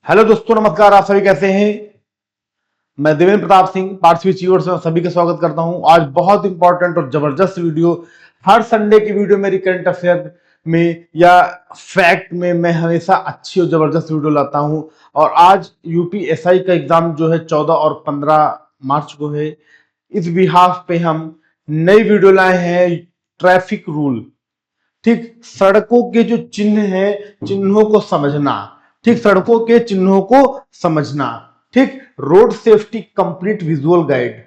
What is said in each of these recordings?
Hello दोस्तों, नमस्कार। आप सभी कैसे हैं? मैं देवेंद्र प्रताप सिंह पार्थिवी चीवर से सभी का स्वागत करता हूं। आज बहुत इंपॉर्टेंट और जबरदस्त वीडियो, हर संडे की वीडियो मेरी करंट अफेयर में या फैक्ट में मैं हमेशा अच्छी और जबरदस्त वीडियो लाता हूं। और आज यूपीएसआई का एग्जाम जो है 14 और 15 मार्च को है। इस बिहाफ पे हम नई वीडियो लाए हैं, ट्रैफिक रूल। ठीक, सड़कों के जो चिन्ह हैं, चिन्हों को समझना। ठीक, सड़कों के चिन्हों को समझना। ठीक, road safety complete visual guide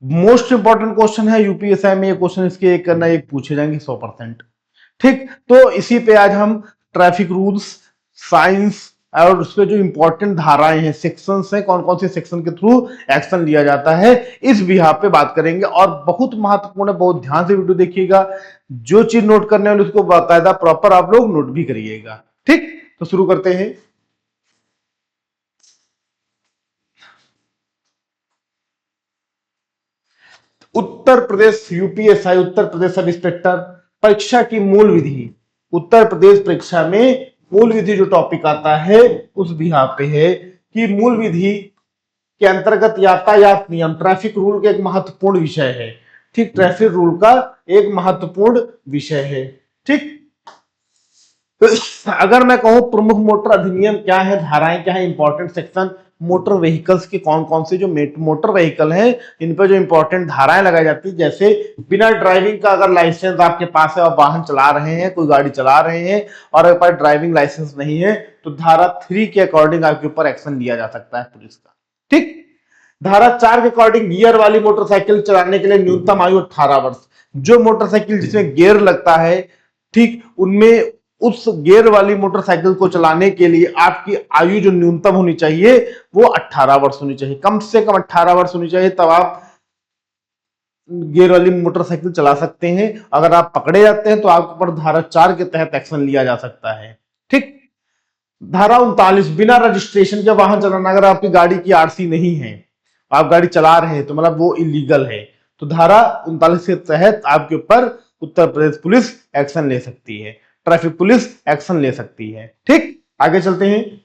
most important question है यूपीएसआई में। ये क्वेश्चन इसके एक करना एक पूछे जाएंगे 100%। ठीक, तो इसी पे आज हम ट्रैफिक रूल्स, साइंस और उसके जो इंपॉर्टेंट धाराएं हैं, सेक्शंस हैं, कौन कौन से सेक्शन के थ्रू एक्शन लिया जाता है, इस बिहाफ पे बात करेंगे। और बहुत महत्वपूर्ण है, बहुत ध्यान से वीडियो देखिएगा। जो चीज नोट करने वाले उसको बाकायदा प्रॉपर आप लोग नोट भी करिएगा। ठीक, तो शुरू करते हैं। Uttar Pradesh UPSI, Uttar Pradesh sub inspector परीक्षा की मूल विधि। उत्तर प्रदेश परीक्षा में मूल विधि जो टॉपिक आता है उस बिहाफ पे है कि मूल विधि के अंतर्गत यातायात नियम, ट्रैफिक रूल का एक महत्वपूर्ण विषय है। ठीक, ट्रैफिक रूल का एक महत्वपूर्ण विषय है। ठीक, तो अगर मैं कहूं प्रमुख मोटर अधिनियम क्या है, धाराएं क्या है, इंपॉर्टेंट सेक्शन, मोटर व्हीकल्स के कौन कौन से जो मोटर व्हीकल हैं इन पर जो इंपॉर्टेंट धाराएं लगाई जाती है, जैसे बिना ड्राइविंग का अगर लाइसेंस आपके पास है और वाहन चला रहे हैं, कोई गाड़ी चला रहे हैं और आपके पास ड्राइविंग लाइसेंस नहीं है, तो धारा 3 के अकॉर्डिंग आपके ऊपर एक्शन लिया जा सकता है पुलिस का। ठीक, धारा 4 के अकॉर्डिंग गियर वाली मोटरसाइकिल चलाने के लिए न्यूनतम आयु 18 वर्ष। जो मोटरसाइकिल जिसमें गियर लगता है, ठीक, उनमें उस गियर वाली मोटरसाइकिल को चलाने के लिए आपकी आयु जो न्यूनतम होनी चाहिए वो 18 वर्ष होनी चाहिए। कम से कम 18 वर्ष होनी चाहिए, तब आप गियर वाली मोटरसाइकिल चला सकते हैं। अगर आप पकड़े जाते हैं तो आपके ऊपर धारा 4 के तहत एक्शन लिया जा सकता है। ठीक, धारा 39 बिना रजिस्ट्रेशन के वाहन चलाना। अगर आपकी गाड़ी की आरसी नहीं है, आप गाड़ी चला रहे हैं, तो मतलब वो इलीगल है। तो धारा 39 के तहत आपके ऊपर उत्तर प्रदेश पुलिस एक्शन ले सकती है, ट्रैफिक पुलिस एक्शन ले सकती है। ठीक, आगे चलते हैं।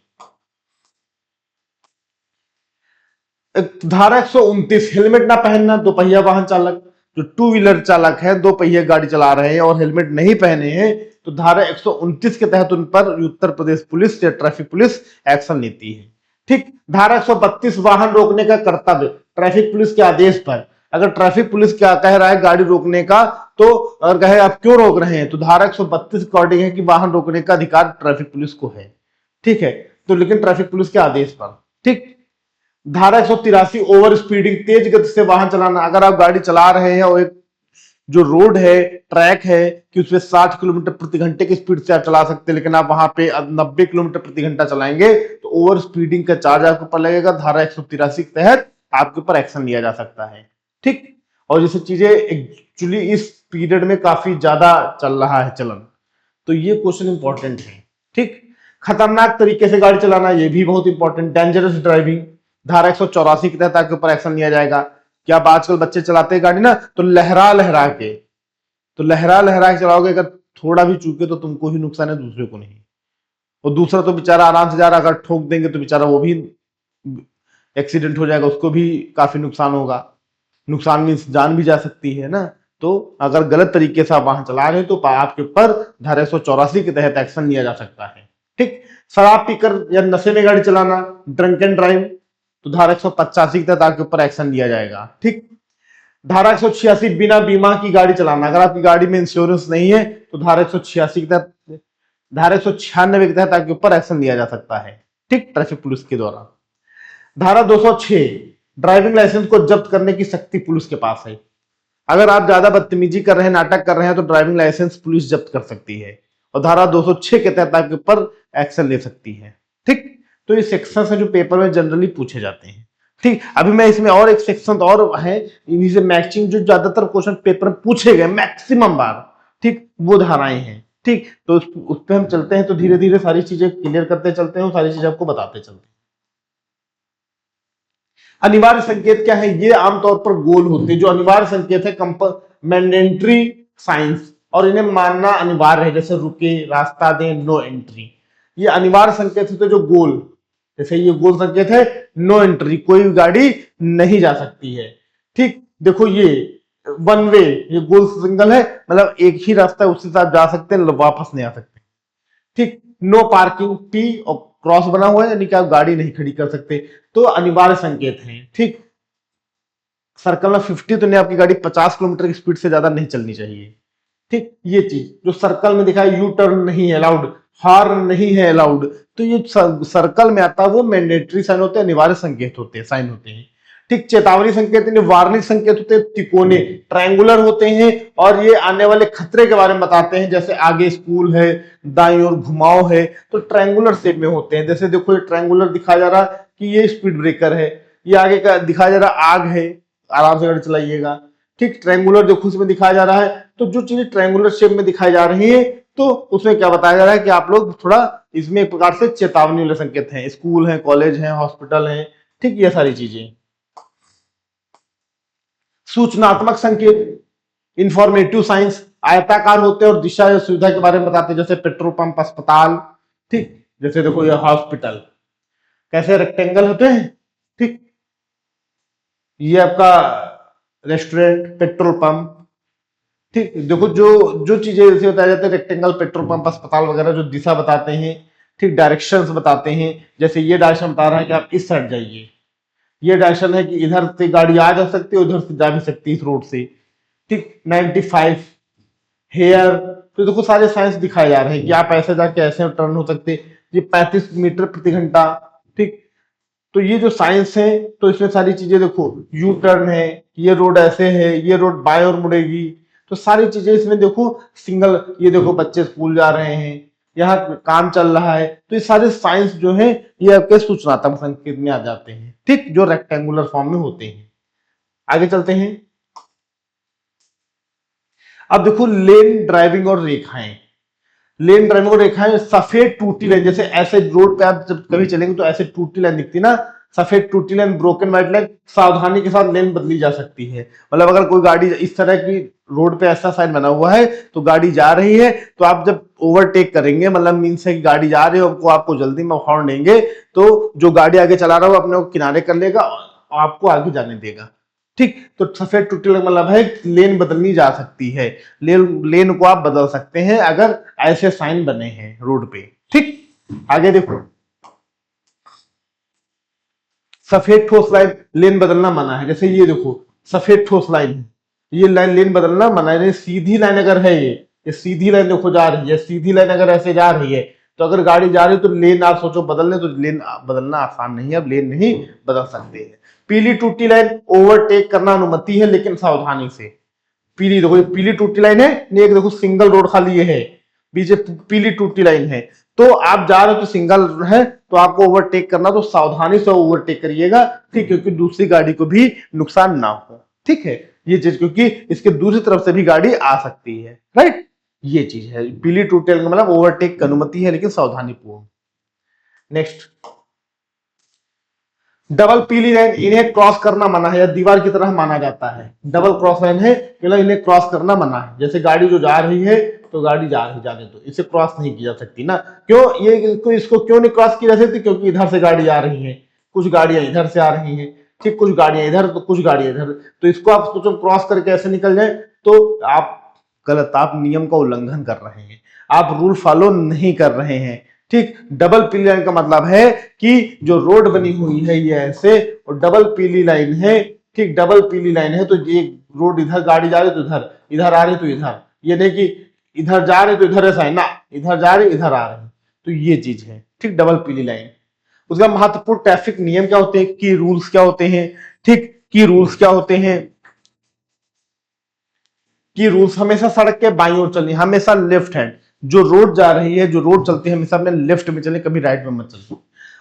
धारा 129 हेलमेट ना पहनना। दोपहिया वाहन चालक, जो टू व्हीलर चालक है, दो पहिया गाड़ी चला रहे हैं और हेलमेट नहीं पहने हैं, तो धारा 129 के तहत उन पर उत्तर प्रदेश पुलिस या ट्रैफिक पुलिस एक्शन लेती है। ठीक, धारा 132 वाहन रोकने का कर्तव्य ट्रैफिक पुलिस के आदेश पर। अगर ट्रैफिक पुलिस क्या कह रहा है गाड़ी रोकने का, तो अगर कहे आप क्यों रोक रहे हैं, तो धारा 132 अकॉर्डिंग है कि वाहन रोकने का अधिकार ट्रैफिक पुलिस को है। ठीक है, तो लेकिन ट्रैफिक पुलिस के आदेश पर। ठीक, धारा 183 ओवर स्पीडिंग, तेज गति से वाहन चलाना। अगर आप गाड़ी चला रहे हैं और एक जो रोड है, ट्रैक है कि उसमें 60 किलोमीटर प्रति घंटे की स्पीड से आप चला सकते हैं, लेकिन आप वहां पे 90 किलोमीटर प्रति घंटा चलाएंगे तो ओवर स्पीडिंग का चार्ज आपके ऊपर लगेगा। धारा 183 के तहत आपके ऊपर एक्शन लिया जा सकता है। ठीक, और जैसे चीजें एक्चुअली इस पीरियड में काफी ज्यादा चल रहा है चलन, तो ये क्वेश्चन इंपॉर्टेंट है। ठीक, खतरनाक तरीके से गाड़ी चलाना, ये भी बहुत इंपॉर्टेंट। डेंजरस ड्राइविंग, धारा 184 के तहत आपके ऊपर एक्शन लिया जाएगा। क्या आप आजकल बच्चे चलाते हैं गाड़ी ना, तो लहरा लहरा के, तो लहरा लहरा के चलाओगे, अगर थोड़ा भी चूके तो तुमको ही नुकसान है, दूसरे को नहीं। और दूसरा तो बेचारा आराम से जा रहा, अगर ठोक देंगे तो बेचारा वो भी एक्सीडेंट हो जाएगा, उसको भी काफी नुकसान होगा। नुकसान मीन्स जान भी जा सकती है ना। तो अगर गलत तरीके से आप वाहन चला रहे हैं तो आपके ऊपर धारा 184 के तहत एक्शन लिया जा सकता है। ठीक, शराब पीकर या नशे में गाड़ी चलाना, ड्रंक एंड ड्राइव, तो धारा 185 के तहत आपके ऊपर एक्शन लिया जाएगा। ठीक, धारा 186 बिना बीमा की गाड़ी चलाना। अगर आपकी गाड़ी में इंश्योरेंस नहीं है तो धारा 186 के तहत, धारा 196 के तहत आपके ऊपर एक्शन लिया जा सकता है। ठीक, ट्रैफिक पुलिस के द्वारा। धारा 206 ड्राइविंग लाइसेंस को जब्त करने की शक्ति पुलिस के पास है। अगर आप ज्यादा बदतमीजी कर रहे हैं, नाटक कर रहे हैं, तो ड्राइविंग लाइसेंस पुलिस जब्त कर सकती है और धारा 206 के तहत आपके ऊपर एक्शन ले सकती है। ठीक, तो ये सेक्शन है जो पेपर में जनरली पूछे जाते हैं। ठीक, अभी मैं इसमें और एक सेक्शन और है, इन्हीं से मैचिंग जो ज्यादातर क्वेश्चन पेपर में पूछे गए मैक्सिमम बार, ठीक, वो धाराएं हैं। ठीक, तो उस पर हम चलते हैं, तो धीरे धीरे सारी चीजें क्लियर करते चलते हैं और सारी चीजें आपको बताते चलते हैं। अनिवार्य संकेत क्या है? ये आमतौर पर गोल होते हैं। जो अनिवार्य संकेत है मैंडेटरी साइंस, और इन्हें मानना अनिवार्य है, जैसे रुके, रास्ता दें, नो एंट्री। ये अनिवार्य संकेत होते जो गोल, जैसे ये गोल संकेत है, नो एंट्री, कोई भी गाड़ी नहीं जा सकती है। ठीक, देखो ये वन वे, ये गोल सिंगल है, मतलब एक ही रास्ता है, उसके साथ जा सकते हैं, वापस नहीं आ सकते। ठीक, नो पार्किंग, पी और क्रॉस बना हुआ है, यानी कि आप गाड़ी नहीं खड़ी कर सकते, तो अनिवार्य संकेत है। ठीक, सर्कल में 50 तो नहीं, आपकी गाड़ी 50 किलोमीटर की स्पीड से ज्यादा नहीं चलनी चाहिए। ठीक, ये चीज जो सर्कल में दिखा है, यू टर्न नहीं है अलाउड, हॉर्न नहीं है अलाउड, तो ये सर्कल में आता है वो मैंडेटरी साइन होते हैं, अनिवार्य संकेत होते हैं, साइन होते हैं। ठीक, चेतावनी संकेत वार्निंग संकेत होते हैं, तिकोने ट्रायंगुलर होते हैं, और ये आने वाले खतरे के बारे में बताते हैं, जैसे आगे स्कूल है, दाईं ओर घुमाव है, तो ट्रायंगुलर शेप में होते हैं। जैसे देखो ये ट्रायंगुलर दिखाया जा रहा कि ये स्पीड ब्रेकर है, ये आगे का दिखाया जा रहा आग है, आराम से गाड़ी चलाइएगा। ठीक, ट्रायंगुलर देखो उसमें दिखाया जा रहा है, तो जो चीजें ट्रायंगुलर शेप में दिखाई जा रही है, तो उसमें क्या बताया जा रहा है कि आप लोग थोड़ा इसमें एक प्रकार से चेतावनी वाले संकेत हैं, स्कूल है, कॉलेज है, हॉस्पिटल है। ठीक, ये सारी चीजें। सूचनात्मक संकेत, इंफॉर्मेटिव साइंस, आयताकार होते हैं और दिशा या सुविधा के बारे में बताते हैं, जैसे पेट्रोल पंप, अस्पताल। ठीक, जैसे देखो ये हॉस्पिटल कैसे रेक्टेंगल होते हैं। ठीक, ये आपका रेस्टोरेंट, पेट्रोल पंप। ठीक, देखो जो जो चीजें जैसे बताया जाता है, रेक्टेंगल, पेट्रोल पंप, अस्पताल वगैरह, जो दिशा बताते हैं। ठीक, डायरेक्शंस बताते हैं, जैसे ये डायरेक्शन बता रहा है कि आप इस साइड जाइए, ये डायरेक्शन है कि इधर से गाड़ी आ जा सकती है, उधर से जा भी सकती है इस रोड से। ठीक, 95 हेयर, तो देखो सारे साइंस दिखाए जा रहे हैं कि आप ऐसे जाके ऐसे टर्न हो सकते, ये 35 मीटर प्रति घंटा। ठीक, तो ये जो साइंस है, तो इसमें सारी चीजें देखो, यू टर्न है, ये रोड ऐसे है, ये रोड बाएं ओर मुड़ेगी, तो सारी चीजें इसमें देखो, सिंगल, ये देखो बच्चे स्कूल जा रहे हैं, यहाँ काम चल रहा है, तो ये सारे साइंस जो है ये आपके सूचनात्मक संकेत में आ जाते हैं। ठीक, जो रेक्टेंगुलर फॉर्म में होते हैं। आगे चलते हैं। अब देखो लेन ड्राइविंग और रेखाएं, लेन ड्राइविंग और रेखाएं, सफेद टूटी लाइन, जैसे ऐसे रोड पे आप जब कभी चलेंगे तो ऐसे टूटी लाइन दिखती ना, सफेद टूटी लाइन, ब्रोकन व्हाइट लाइन, सावधानी के साथ लेन बदली जा सकती है। मतलब अगर कोई गाड़ी इस तरह की रोड पे ऐसा साइन बना हुआ है, तो गाड़ी जा रही है, तो आप जब ओवरटेक करेंगे, मतलब मीन्स है कि गाड़ी जा रही है, आपको जल्दी में हॉर्न देंगे, तो जो गाड़ी आगे चला रहा है वो अपने को किनारे कर लेगा और आपको आगे जाने देगा। ठीक, तो सफेद टूटी लाइन मतलब है लेन बदलनी जा सकती है, लेन को आप बदल सकते हैं अगर ऐसे साइन बने हैं रोड पे। ठीक, आगे देखो, सफेद ठोस लाइन, लेन बदलना मना है, जैसे ये देखो सफेद ठोस लाइन है, ये लाइन लेन बदलना मना है। सीधी लाइन अगर है, ये सीधी लाइन देखो जा रही है, सीधी लाइन अगर ऐसे जा रही है, तो अगर गाड़ी जा रही है तो लेन आप सोचो बदलने, तो लेन बदलना आसान नहीं है, अब लेन नहीं बदल सकते हैं। पीली टूटी लाइन, ओवरटेक करना अनुमति है लेकिन सावधानी से। पीली देखो, पीली टूटी लाइन है, एक देखो सिंगल रोड खाली ये है, बीच पीली टूटी लाइन है, तो आप जा रहे हो तो सिंगल है, तो आपको ओवरटेक करना, तो सावधानी से ओवरटेक करिएगा। ठीक, क्योंकि दूसरी गाड़ी को भी नुकसान ना हो। ठीक है, ये चीज, क्योंकि इसके दूसरी तरफ से भी गाड़ी आ सकती है, राइट, ये चीज है। पीली टूटी लाइन का मतलब ओवरटेक की अनुमति है लेकिन सावधानी पूर्ण। नेक्स्ट, डबल पीली लाइन, इन्हें क्रॉस करना मना है या दीवार की तरह माना जाता है। डबल क्रॉस लाइन है, मतलब इन्हें क्रॉस करना मना है, जैसे गाड़ी जो जा रही है, तो गाड़ी जा रही जाने दो, इसे क्रॉस नहीं की जा सकती ना। क्यों ये इसको क्यों नहीं क्रॉस की जा सकती? क्योंकि इधर से गाड़ी आ रही है, कुछ गाड़ियां इधर से आ रही हैं, ठीक, कुछ गाड़ियां इधर तो कुछ गाड़ियां इधर, तो इसको आप सोचो क्रॉस करके ऐसे निकल जाए, तो आप गलत, आप नियम का उल्लंघन कर रहे हैं, आप रूल फॉलो नहीं कर रहे हैं। ठीक, डबल पीली लाइन का मतलब है कि जो रोड बनी हुई है ये ऐसे, और डबल पीली लाइन है। ठीक, डबल पीली लाइन है, तो ये रोड इधर गाड़ी जा रही तो इधर, इधर आ रही तो इधर, ये नहीं कि इधर जा रहे तो इधर ऐसा है ना, इधर जा रहे इधर आ रहे, तो ये चीज है। ठीक, डबल पीली लाइन। उसका महत्वपूर्ण ट्रैफिक नियम क्या होते हैं, की रूल्स क्या होते हैं? ठीक, की रूल्स क्या होते हैं? कि रूल्स हमेशा सड़क के बाईं ओर चलनी, हमेशा लेफ्ट हैंड, जो रोड जा रही है, जो रोड चलती है, हमेशा अपने लेफ्ट में चले, कभी राइट में मत चले।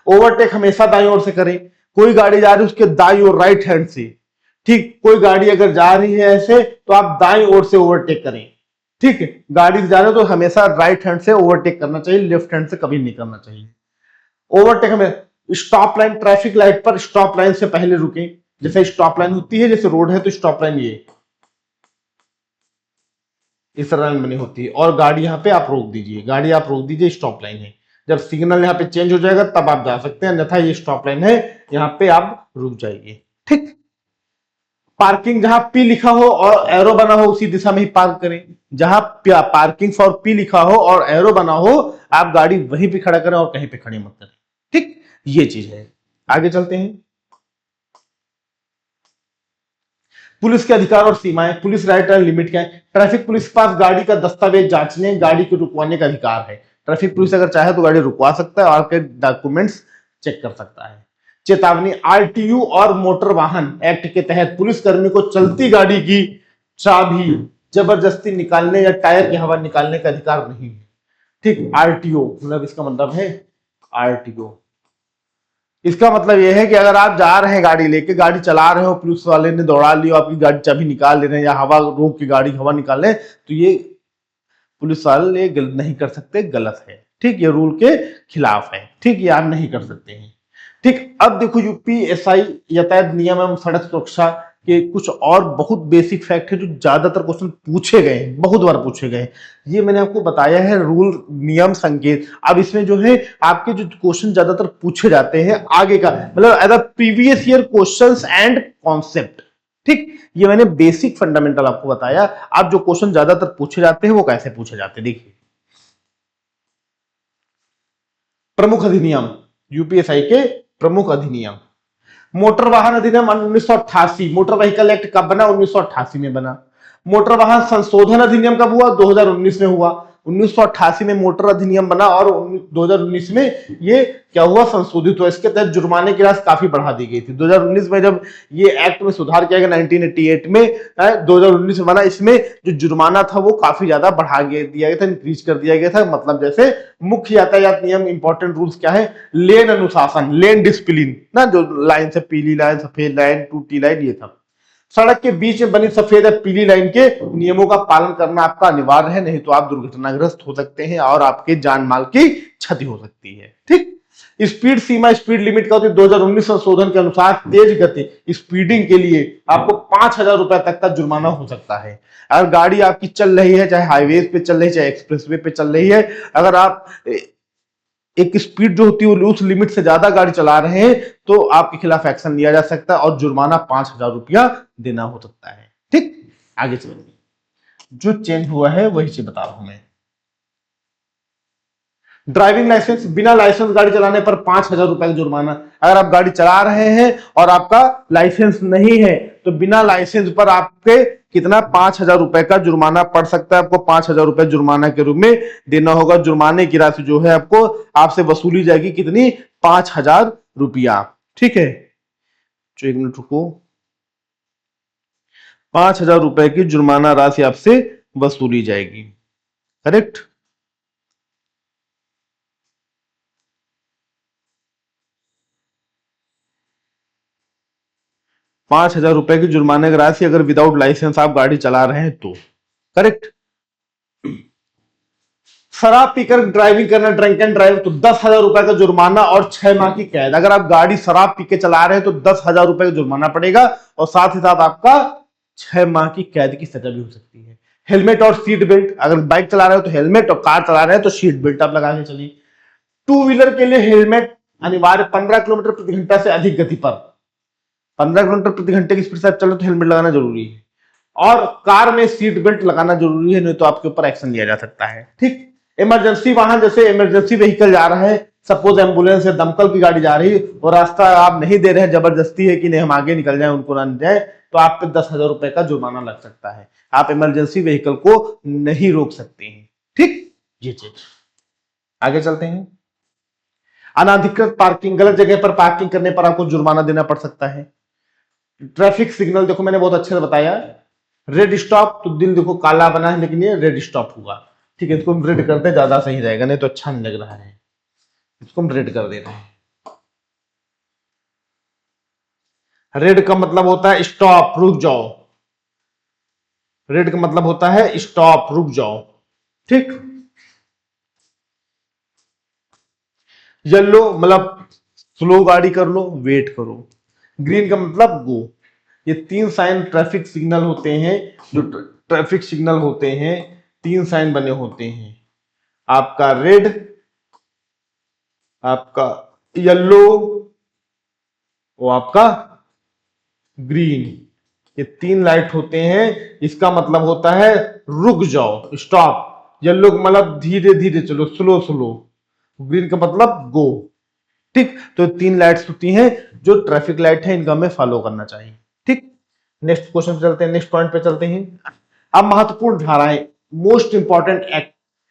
ओवरटेक हमेशा दाईं ओर से करें, कोई गाड़ी जा रही है उसके दाईं ओर, राइट हैंड से। ठीक, कोई गाड़ी अगर जा रही है ऐसे, तो आप दाईं ओर से ओवरटेक करें। ठीक है, गाड़ी जा रहे हो तो हमेशा राइट हैंड से ओवरटेक करना चाहिए, लेफ्ट हैंड से कभी नहीं करना चाहिए। ओवरटेक हमें, स्टॉप लाइन, ट्रैफिक लाइट पर स्टॉप लाइन से पहले रुकें, जैसे स्टॉप लाइन होती है, जैसे रोड है तो स्टॉप लाइन ये इस तरह बनी होती है, और गाड़ी यहाँ पे आप रोक दीजिए, गाड़ी आप रोक दीजिए, स्टॉप लाइन है। जब सिग्नल यहाँ पे चेंज हो जाएगा तब आप जा सकते हैं, अन्यथा ये स्टॉप लाइन है, यहाँ पे आप रुक जाइए। ठीक, पार्किंग जहां पी लिखा हो और एरो बना हो उसी दिशा में ही पार्क करें। जहां पार्किंग फॉर पी लिखा हो और एरो बना हो आप गाड़ी वहीं पे खड़ा करें और कहीं पे खड़ी मत करें। ठीक, ये चीज है। आगे चलते हैं। पुलिस के अधिकार और सीमाएं, पुलिस राइट एंड लिमिट क्या है। ट्रैफिक पुलिस के पास गाड़ी का दस्तावेज जांचने, गाड़ी को रुकवाने का अधिकार है। ट्रैफिक पुलिस अगर चाहे तो गाड़ी रुकवा सकता है और आपके डॉक्यूमेंट्स चेक कर सकता है। चेतावनी, आरटीयू और मोटर वाहन एक्ट के तहत पुलिस कर्मी को चलती गाड़ी की चाबी जबरदस्ती निकालने या टायर की हवा निकालने का अधिकार नहीं है। ठीक, आरटीओ मतलब इसका मतलब है आरटीओ, इसका मतलब यह है कि अगर आप जा रहे हैं गाड़ी लेके, गाड़ी चला रहे हो, पुलिस वाले ने दौड़ा ली, आपकी गाड़ी चाबी निकाल ले रहे हैं या हवा रोक के गाड़ी हवा निकाल ले, तो ये पुलिस वाले नहीं कर सकते, गलत है। ठीक, ये रूल के खिलाफ है। ठीक, ये आप नहीं कर सकते हैं। ठीक, अब देखो यूपीएसआई यातायात नियम एवं सड़क सुरक्षा के कुछ और बहुत बेसिक फैक्ट है जो ज्यादातर क्वेश्चन पूछे गए हैं, बहुत बार पूछे गए हैं। ये मैंने आपको बताया है रूल, नियम, संकेत। अब इसमें जो है आपके जो क्वेश्चन ज्यादातर पूछे जाते हैं आगे का, मतलब as a previous year questions and concept. ठीक, ये मैंने बेसिक फंडामेंटल आपको बताया। अब जो क्वेश्चन ज्यादातर पूछे जाते हैं वो कैसे पूछे जाते हैं देखिए। प्रमुख अधिनियम, यूपीएसआई के प्रमुख अधिनियम, मोटर वाहन अधिनियम 1988, मोटर व्हीकल एक्ट कब बना? 1988 में बना। मोटर वाहन संशोधन अधिनियम कब हुआ? 2019 में हुआ। 1988 में मोटर अधिनियम बना और 2019 में ये क्या हुआ? संशोधित हुआ। इसके तहत जुर्माने की राशि काफी बढ़ा दी गई थी। 2019 में जब ये एक्ट में सुधार किया गया 1988 में, 2019 में बना, इसमें जो जुर्माना था वो काफी ज्यादा बढ़ा दिया गया था, इंक्रीज कर दिया गया था। मतलब जैसे मुख्य यातायात नियम, इंपॉर्टेंट रूल्स क्या है? लेन अनुशासन, लेन डिसिप्लिन ना, जो लाइन से पीली लाइन, सफेद लाइन, टूटी लाइन, ये सब। सड़क के बीच में बनी सफेद या पीली लाइन के नियमों का पालन करना आपका अनिवार्य है, नहीं तो आप दुर्घटनाग्रस्त हो सकते हैं और आपके जान माल की क्षति हो सकती है। ठीक, स्पीड सीमा, स्पीड लिमिट का 2019 संशोधन के अनुसार तेज गति स्पीडिंग के लिए आपको 5,000 रुपए तक का जुर्माना हो सकता है। अगर गाड़ी आपकी चल रही है, चाहे हाईवे पे चल रही है, चाहे एक्सप्रेसवे पे चल रही है, अगर आप एक स्पीड जो होती है उस लिमिट से ज्यादा गाड़ी चला रहे हैं तो आपके खिलाफ एक्शन लिया जा सकता है और जुर्माना 5,000 रुपया देना हो सकता है। ठीक, आगे चलिए। जो चेंज हुआ है वही चीज बता रहा हूं मैं। ड्राइविंग लाइसेंस, बिना लाइसेंस गाड़ी चलाने पर 5,000 रुपए का जुर्माना। अगर आप गाड़ी चला रहे हैं और आपका लाइसेंस नहीं है तो बिना लाइसेंस पर आपके कितना? 5,000 रुपए का जुर्माना पड़ सकता है। आपको 5,000 रुपए जुर्माना के रूप में देना होगा। जुर्माने की राशि जो है आपको आपसे वसूली जाएगी कितनी? 5,000 रुपया। ठीक है, तो 1 मिनट रुको। 5,000 रुपए की जुर्माना राशि आपसे वसूली जाएगी। करेक्ट। 5,000 रुपए की जुर्माने की राशि अगर विदाउट लाइसेंस आप गाड़ी चला रहे हैं तो। करेक्ट। शराब पीकर ड्राइविंग करना, ड्रंक एंड ड्राइव, तो 10,000 रुपए का जुर्माना और 6 माह की कैद। अगर आप गाड़ी शराब पी के चला रहे हैं तो 10,000 रुपए का जुर्माना पड़ेगा और साथ ही साथ आपका 6 माह की कैद की सजा भी हो सकती है। हेलमेट और सीट बेल्ट, अगर बाइक चला रहे हो तो हेलमेट और कार चला रहे हैं तो सीट बेल्ट आप लगा के चलिए। टू व्हीलर के लिए हेलमेट अनिवार्य। 15 किलोमीटर प्रति घंटा से अधिक गति पर, 15 किलोमीटर प्रति घंटे की स्पीड से आप चले तो हेलमेट लगाना जरूरी है। और कार में सीट बेल्ट लगाना जरूरी है, नहीं तो आपके ऊपर एक्शन लिया जा सकता है। ठीक, इमरजेंसी वाहन, जैसे इमरजेंसी व्हीकल जा रहा है, सपोज एम्बुलेंस या दमकल की गाड़ी जा रही है और रास्ता आप नहीं दे रहे हैं, जबरदस्ती है कि नहीं हम आगे निकल जाए, उनको ना जाए, तो आप पे 10,000 रुपए का जुर्माना लग सकता है। आप इमरजेंसी व्हीकल को नहीं रोक सकते हैं। ठीक, ये चीज। आगे चलते हैं। अनाधिकृत पार्किंग, गलत जगह पर पार्किंग करने पर आपको जुर्माना देना पड़ सकता है। ट्रैफिक सिग्नल, देखो मैंने बहुत अच्छे से बताया। रेड स्टॉप, तो दिल देखो काला बना है लेकिन ये रेड स्टॉप हुआ। ठीक है, इसको हम रेड करते ज्यादा सही रहेगा, नहीं तो अच्छा नहीं लग रहा है। इसको हम रेड कर दे रहे हैं। रेड का मतलब होता है स्टॉप, रुक जाओ। रेड का मतलब होता है स्टॉप, रुक जाओ। ठीक, येलो मतलब स्लो गाड़ी कर लो, वेट करो। ग्रीन का मतलब गो। ये 3 साइन ट्रैफिक सिग्नल होते हैं। जो ट्रैफिक सिग्नल होते हैं 3 साइन बने होते हैं। आपका रेड, आपका येलो, वो आपका ग्रीन, ये 3 लाइट होते हैं। इसका मतलब होता है रुक जाओ, स्टॉप। येलो का मतलब धीरे धीरे चलो, स्लो स्लो। ग्रीन का मतलब गो। ठीक, तो 3 लाइट्स होती हैं जो ट्रैफिक लाइट है, इनका हमें फॉलो करना चाहिए। ठीक, नेक्स्ट क्वेश्चन चलते हैं, नेक्स्ट पॉइंट पे चलते हैं। अब महत्वपूर्ण धाराएं, most important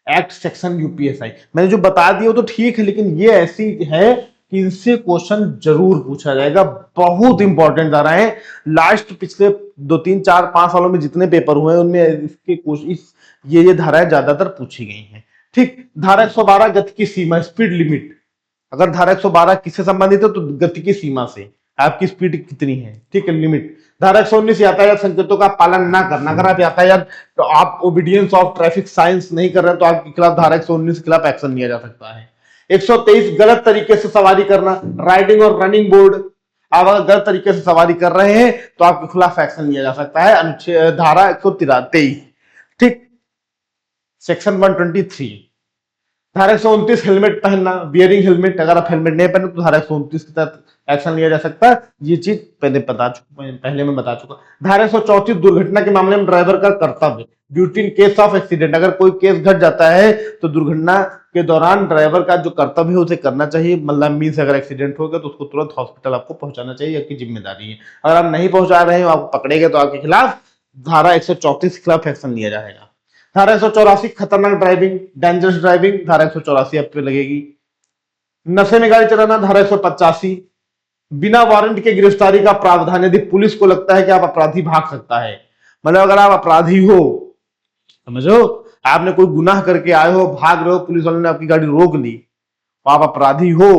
act section UPSI. मैंने जो बता दिया वो तो ठीक है, लेकिन ये ऐसी है कि इनसे क्वेश्चन जरूर पूछा जाएगा। बहुत इंपॉर्टेंट धाराएं, लास्ट पिछले 2 3 4 5 सालों में जितने पेपर हुए हैं उनमें इसके ये धाराएं ज्यादातर पूछी गई हैं। ठीक, धारा 112 गति की सीमा, स्पीड लिमिट। अगर धारा 112 किससे संबंधित है तो गति की सीमा से, आपकी स्पीड कितनी है। ठीक है, लिमिट। धारा 119 यातायात संकेतों का पालन ना करना। अगर आप यातायात तो आप ओबीडियंस ऑफ ट्रैफिक साइंस नहीं कर रहे तो आपके खिलाफ धारा 119 के खिलाफ एक्शन लिया जा सकता है। 123 गलत तरीके से सवारी करना, राइडिंग और रनिंग बोर्ड। आप अगर गलत तरीके से सवारी कर रहे हैं तो आपके खिलाफ एक्शन लिया जा सकता है, अनुच्छेद धारा 123। ठीक, सेक्शन 123। धारा 129 हेलमेट पहनना, बियरिंग हेलमेट। अगर आप हेलमेट नहीं पहने तो धारा 129 के तहत एक्शन लिया जा सकता है। ये चीज पहले मैं बता चुका। धारा 134 दुर्घटना के मामले में ड्राइवर का कर्तव्य, duty in case of accident. अगर कोई केस घट जाता है तो दुर्घटना के दौरान ड्राइवर का जो कर्तव्य है उसे करना चाहिए। मतलब मीन्स अगर एक्सीडेंट हो गया तो उसको तुरंत हॉस्पिटल आपको पहुंचाना चाहिए, आपकी जिम्मेदारी है। अगर आप नहीं पहुंचा रहे हो, आप पकड़े गए तो आपके खिलाफ धारा 134 के खिलाफ एक्शन लिया जाएगा। धारा 184 खतरनाक ड्राइविंग, डेंजरस ड्राइविंग। धारा 184 आप पे लगेगी। नशे में गाड़ी चलाना, धारा 185। बिना वारंट के गिरफ्तारी का प्रावधान, यदि पुलिस को लगता है कि आप अपराधी भाग सकता है। मतलब अगर आप अपराधी हो, समझो, आपने कोई गुनाह करके आए हो, भाग रहे हो, पुलिस वालों ने आपकी गाड़ी रोक ली, तो आप अपराधी हो।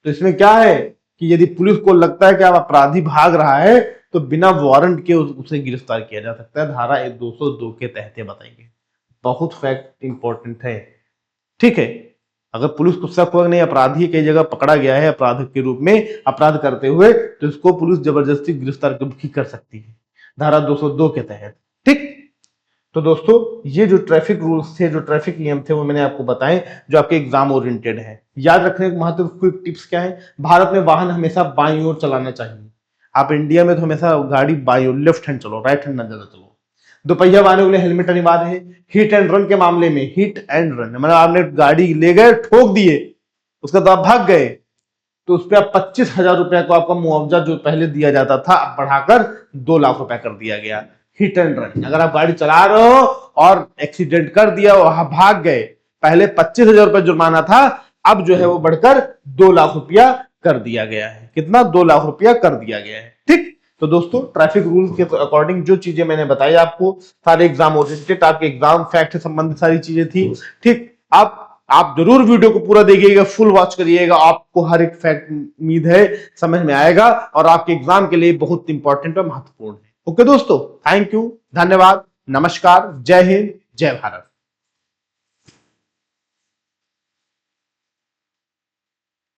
तो इसमें क्या है कि यदि पुलिस को लगता है कि आप अपराधी भाग रहा है तो बिना वारंट के उसे गिरफ्तार किया जा सकता है। धारा 202 के तहत बताएंगे। बहुत फैक्ट इंपॉर्टेंट है। ठीक है, अगर पुलिस को शक होगा नहीं अपराधी कई जगह पकड़ा गया है अपराध के रूप में, अपराध करते हुए, तो इसको पुलिस जबरदस्ती गिरफ्तार भी कर सकती है धारा 202 के तहत। ठीक, तो दोस्तों ये जो ट्रैफिक रूल्स थे, जो ट्रैफिक नियम थे, वो मैंने आपको बताए जो आपके एग्जाम ओरिएंटेड है। याद रखने के महत्वपूर्ण टिप्स क्या है। भारत में वाहन हमेशा बाईं ओर चलाना चाहिए। आप इंडिया में तो हमेशा गाड़ी बाईं ओर, लेफ्ट हैंड चलो, राइट हैंड ना ज्यादा चलो। दोपहिया वाहनों के लिए हेलमेट अनिवार्य है। हिट एंड रन के मामले में, हिट एंड रन मतलब आपने गाड़ी ले गए, ठोक दिए, उसका तो आप भाग गए, तो उस पर 25,000 रुपए को आपका मुआवजा जो पहले दिया जाता था अब बढ़ाकर 2 लाख रुपए कर दिया गया। हिट एंड रन, अगर आप गाड़ी चला रहे हो और एक्सीडेंट कर दिया, वहां भाग गए, पहले 25,000 रुपए जुर्माना था, अब जो है वो बढ़कर 2 लाख रुपया कर दिया गया है। कितना? 2 लाख रुपया कर दिया गया है। ठीक, तो दोस्तों ट्रैफिक रूल के अकॉर्डिंग जो चीजें मैंने बताई आपको, सारे एग्जाम ओरिएंटेड, आपके एग्जाम फैक्ट से संबंधित सारी चीजें थी। ठीक, आप जरूर वीडियो को पूरा देखिएगा, फुल वॉच करिएगा, आपको हर एक फैक्ट उम्मीद है समझ में आएगा और आपके एग्जाम के लिए बहुत इंपॉर्टेंट और महत्वपूर्ण है। ओके दोस्तों, थैंक यू, धन्यवाद, नमस्कार, जय हिंद, जय भारत।